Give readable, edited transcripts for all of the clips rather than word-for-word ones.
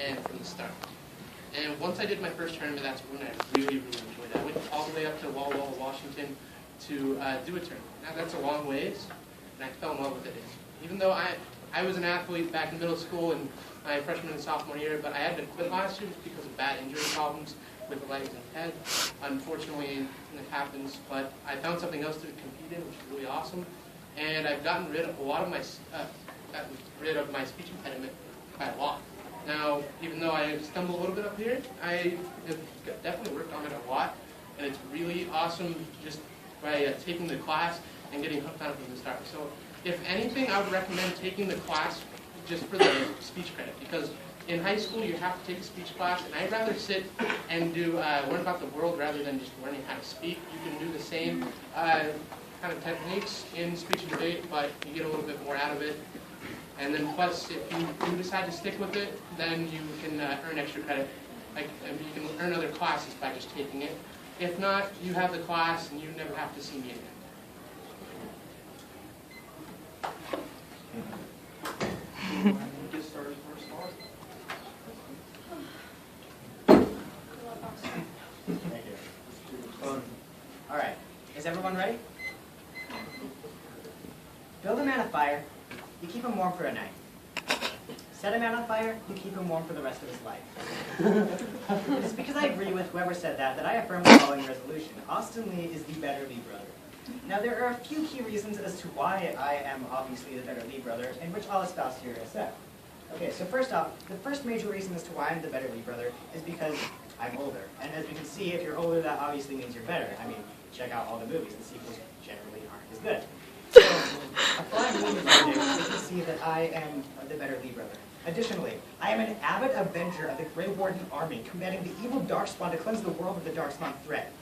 and from the start. And once I did my first tournament, that's when I really, really enjoyed it. I went all the way up to Walla Walla, Washington to do a tournament. Now that's a long ways, and I fell in love with it. Even though I was an athlete back in middle school and my freshman and sophomore year, but I had to quit last year just because of bad injury problems with the legs and head. Unfortunately, it happens, but I found something else to compete in, which is really awesome. And I've gotten rid of a lot of my speech impediment by a lot. Now, even though I stumble a little bit up here, I have definitely worked on it a lot, and it's really awesome just by taking the class and getting hooked on it from the start. So, if anything, I would recommend taking the class just for the speech credit, because in high school you have to take a speech class, and I'd rather sit and learn about the world rather than just learning how to speak. You can do the same kind of techniques in speech and debate, but you get a little bit more out of it. And then plus, if you do decide to stick with it, then you can earn extra credit. Like you can earn other classes by just taking it. If not, you have the class and you never have to see me again. Get started for SPAR. Thank you. All right, is everyone ready? Build a man a fire, you keep him warm for a night. Set a man on fire, you keep him warm for the rest of his life. It's because I agree with whoever said that I affirm the following resolution. Austin Lee is the better Lee brother. Now, there are a few key reasons as to why I am obviously the better Lee brother, and which I'll espouse here in a sec. Okay, so first off, the first major reason as to why I'm the better Lee brother is because I'm older. And as you can see, if you're older, that obviously means you're better. I mean, check out all the movies. The sequels generally aren't as good. So, applying movie logic, you can see that I am the better Lee brother. Additionally, I am an avid avenger of the Grey Warden army, combating the evil Darkspawn to cleanse the world of the Darkspawn threat.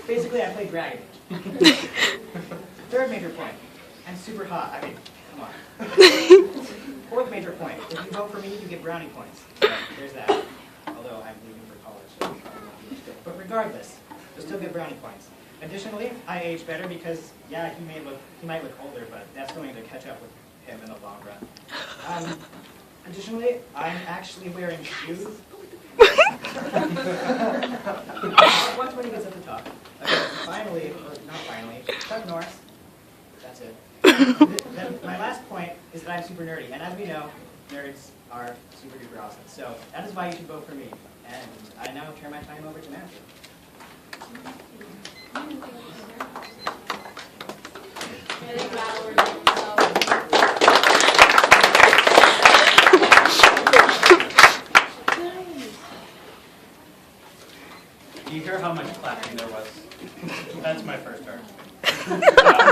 Basically, I play Dragon Age. Third major point, I'm super hot. I mean, come on. Fourth major point, if you vote for me, you get brownie points. There's that. Although I'm leaving for college, so probably won't be much good. But regardless, you'll still get brownie points. Additionally, I age better because, yeah, he might look older, but that's going to catch up with him in the long run. Additionally, I'm actually wearing shoes. Once when he gets at the top. Okay, finally, or not finally, Chuck Norris. That's it. Then my last point is that I'm super nerdy, and as we know, nerds are super duper awesome. So that is why you should vote for me. And I now turn my time over to Matthew. Do you hear how much clapping there was? That's my first argument.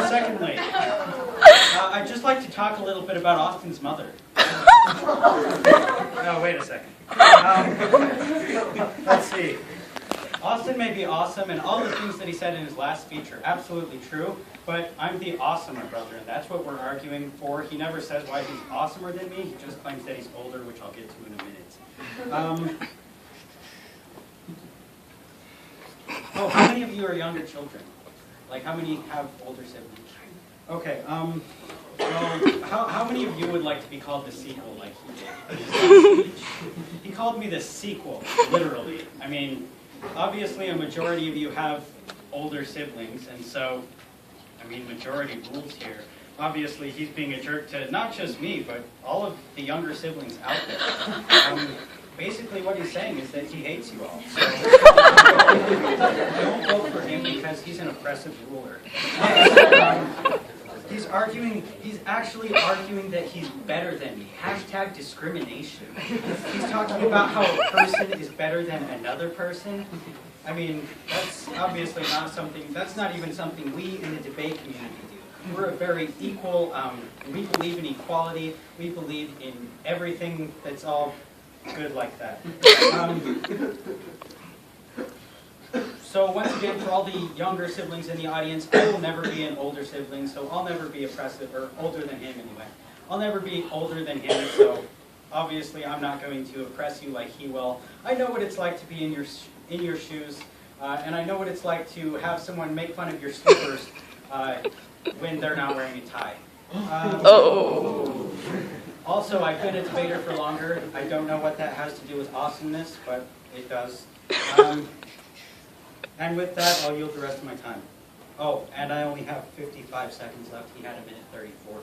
Secondly, I'd just like to talk a little bit about Austin's mother. No, wait a second. Let's see. Austin may be awesome, and all the things that he said in his last speech are absolutely true, but I'm the awesomer brother, and that's what we're arguing for. He never says why he's awesomer than me. He just claims that he's older, which I'll get to in a minute. Oh, how many of you are younger children? Like, how many have older siblings? Okay, well, how many of you would like to be called the sequel like he did? He called me the sequel, literally. I mean, obviously a majority of you have older siblings, and so, I mean, majority rules here. Obviously, he's being a jerk to not just me, but all of the younger siblings out there. Basically, what he's saying is that he hates you all. So don't vote for him because he's an oppressive ruler. He's actually arguing that he's better than me. Hashtag discrimination. He's talking about how a person is better than another person. I mean, that's obviously not something, that's not even something we in the debate community do. We're a very equal, we believe in equality, we believe in everything that's all good like that. So once again, for all the younger siblings in the audience, I will never be an older sibling, so I'll never be oppressive, or older than him anyway. I'll never be older than him, so obviously I'm not going to oppress you like he will. I know what it's like to be in your shoes, and I know what it's like to have someone make fun of your slippers when they're not wearing a tie. Also, I've been a debater for longer. I don't know what that has to do with awesomeness, but it does. And with that, I'll yield the rest of my time. Oh, and I only have 55 seconds left. He had a minute 34.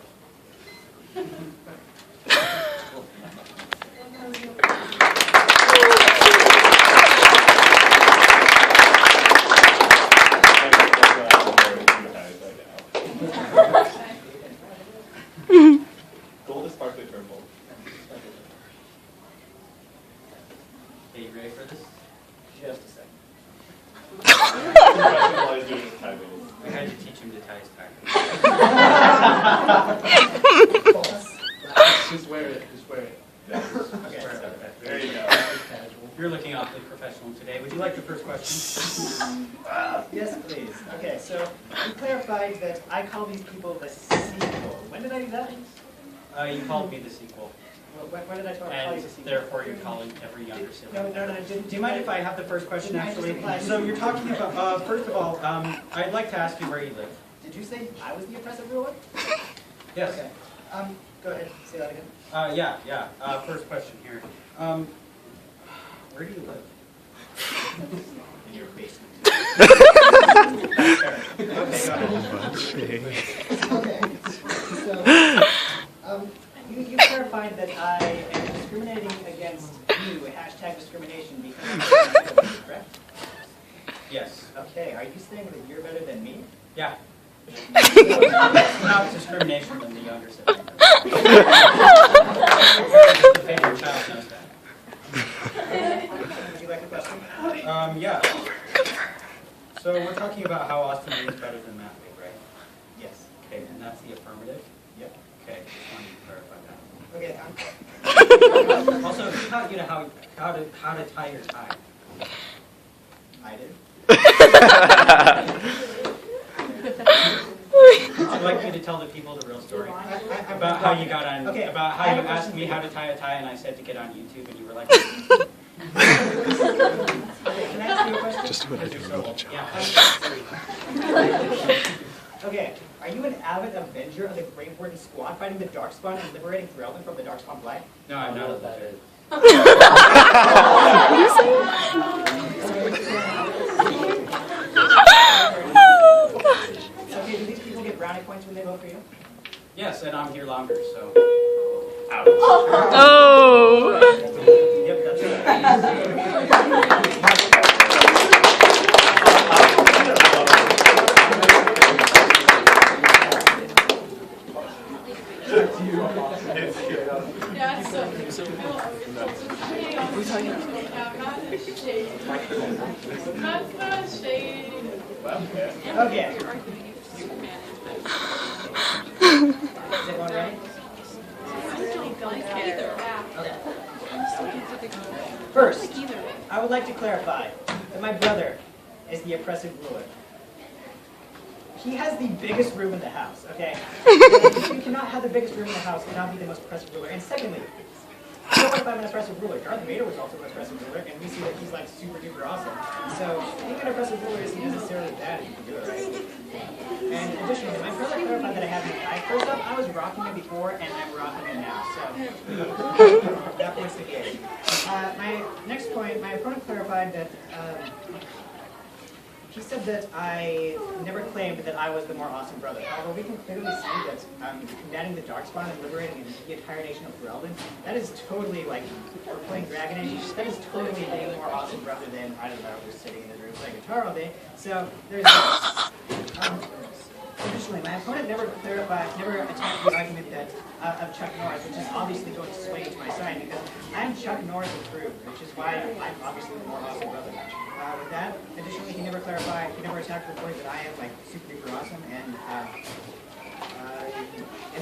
Gold is sparkly purple. Okay, you ready for this? Just a second. While he's doing his tie goals. I had to teach him to tie his tie. Just wear it. Just wear it. Okay. There you go. You're looking awfully professional today. Would you like the first question? Yes, please. Okay, so you clarified that I call these people the sequel. When did I do that? You called me the sequel, When did I call you and the sequel? therefore you're calling every younger sibling. No. Do you mind if I have the first question, Didn't I just actually? apply- So you're talking about, first of all, I'd like to ask you where you live. Did you say I was the oppressive ruler? Yes. Okay. Go ahead. Say that again. Yeah. First question here. Where do you live? In your basement. Okay, go ahead. Okay. So, you clarified that I am discriminating against you, #discrimination, because I'm a correct? Yes. Okay. Are you saying that you're better than me? Yeah. Not discrimination than the younger sibling. The favorite child knows that. Would you like a question? Yeah. So we're talking about how Austin is better than Matthew, right? Yes. Okay, and that's the affirmative? Yep. Okay, just wanted to clarify that. Okay. Also, who taught you how to tie your tie? I did. Would you like me to tell the people the real story? About how you got on, Okay, about I how have you a asked question me for how you. to tie a tie and I said to get on YouTube and you were like, Okay, can I ask you a question? Just what I do in a little job. yeah. Okay, are you an avid avenger of the Great Warden Squad, fighting the Darkspawn and liberating Threlden from the Darkspawn Blight? No, I'm not a legend. Okay, do these people get brownie points when they vote for you? Yes, and I'm here longer, so. Ouch. Oh. Yep, that's right. Okay. Is everyone ready? First, I would like to clarify that my brother is the oppressive ruler. He has the biggest room in the house, okay? You cannot have the biggest room in the house and not be the most oppressive ruler. And secondly, I don't know if I'm an oppressive ruler. Darth Vader was also an oppressive ruler, and we see that he's like super duper awesome. So being an oppressive ruler isn't necessarily bad if you can do it right. And additionally, my brother clarified that I have no eye. First off, I was rocking it before, and I'm rocking it now. So that point's the case. My next point, my opponent clarified that he said that I never claimed that I was the more awesome brother. However, we can clearly see that combating the Darkspawn and liberating the entire nation of Threlden, that is totally like, or playing Dragon Age, that is totally being a more awesome brother than, I don't know, just sitting in his room playing guitar all day. So there's that. Additionally, my opponent never attacked the argument that of Chuck Norris, which is obviously going to sway to my side because I'm Chuck Norris approved, which is why I'm obviously the more awesome brother. With that, additionally, he never attacked the point that I am like super duper awesome and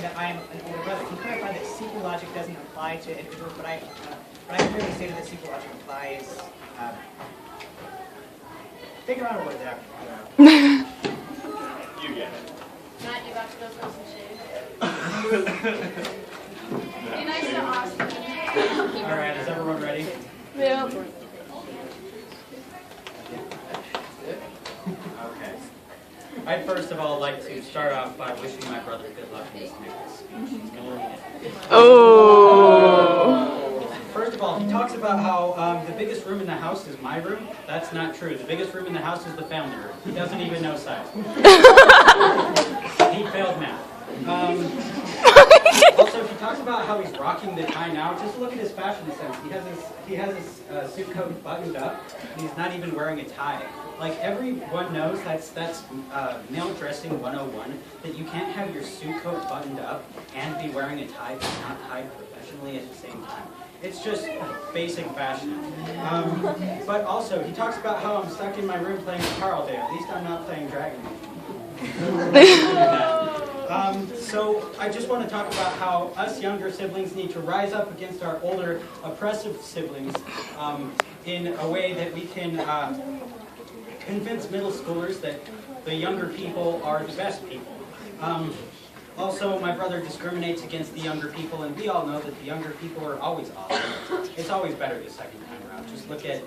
that I am an older brother. He clarified that sequel logic doesn't apply to individuals, but I clearly stated that sequel logic applies. Think about a word there. You get it. Matt, you got to go throw some shade. Be nice to Austin. All right, is everyone ready? Yeah. Okay. I'd first of all like to start off by wishing my brother good luck in his next speech. He's going to need it. Oh. First of all, he talks about how the biggest room in the house is my room. That's not true. The biggest room in the house is the family room. He doesn't even know science. He failed math. Also, he talks about how he's rocking the tie now. Just look at his fashion sense. He has his suit coat buttoned up, and he's not even wearing a tie. Like everyone knows, that's male dressing 101. That you can't have your suit coat buttoned up and be wearing a tie, but not tied professionally at the same time. It's just basic fashion. But also, he talks about how I'm stuck in my room playing guitar all day. At least I'm not playing Dragon Age. So I just want to talk about how us younger siblings need to rise up against our older oppressive siblings in a way that we can convince middle schoolers that the younger people are the best people. Also, my brother discriminates against the younger people, and we all know that the younger people are always awesome. It's always better the second time around. Just look at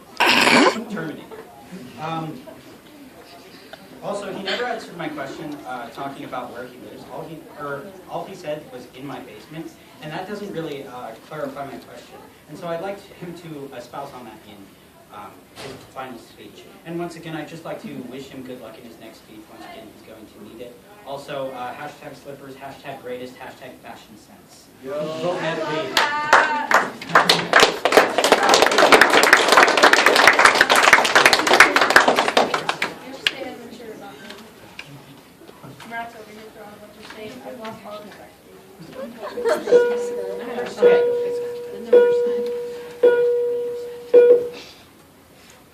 Terminator. Also, he never answered my question talking about where he lives. All he said was in my basement, and that doesn't really clarify my question. And so I'd like him to espouse on that in his final speech. And once again, I'd just like to wish him good luck in his next speech. Once again, he's going to need it. Also, hashtag slippers, hashtag greatest, hashtag fashion sense. Vote Ed Lee. You're saying immature about me. Matt's over here throwing a bunch of shade. I've lost all respect.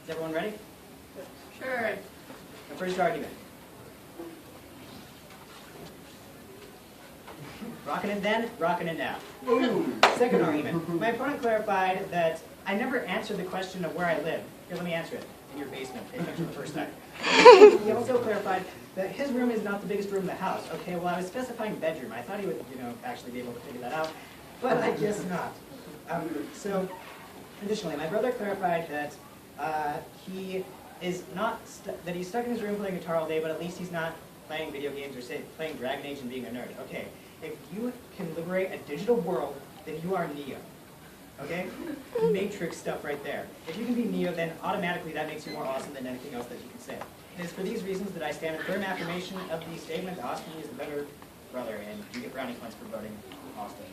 Is everyone ready? Sure. The first argument. Rocking it then, rocking it now. Second argument. My opponent clarified that I never answered the question of where I live. Here, let me answer it. In your basement. Pay attention the first time. He also clarified that his room is not the biggest room in the house. Okay, well, I was specifying bedroom. I thought he would, actually be able to figure that out, but I guess not. So, additionally, my brother clarified that he is not that he's stuck in his room playing guitar all day, but at least he's not playing video games or say playing Dragon Age and being a nerd. Okay, if you can liberate a digital world, then you are Neo. Okay? Matrix stuff right there. If you can be Neo, then automatically that makes you more awesome than anything else that you can say. It is for these reasons that I stand in firm affirmation of the statement that Austin is the better brother, and you get brownie points for voting Austin.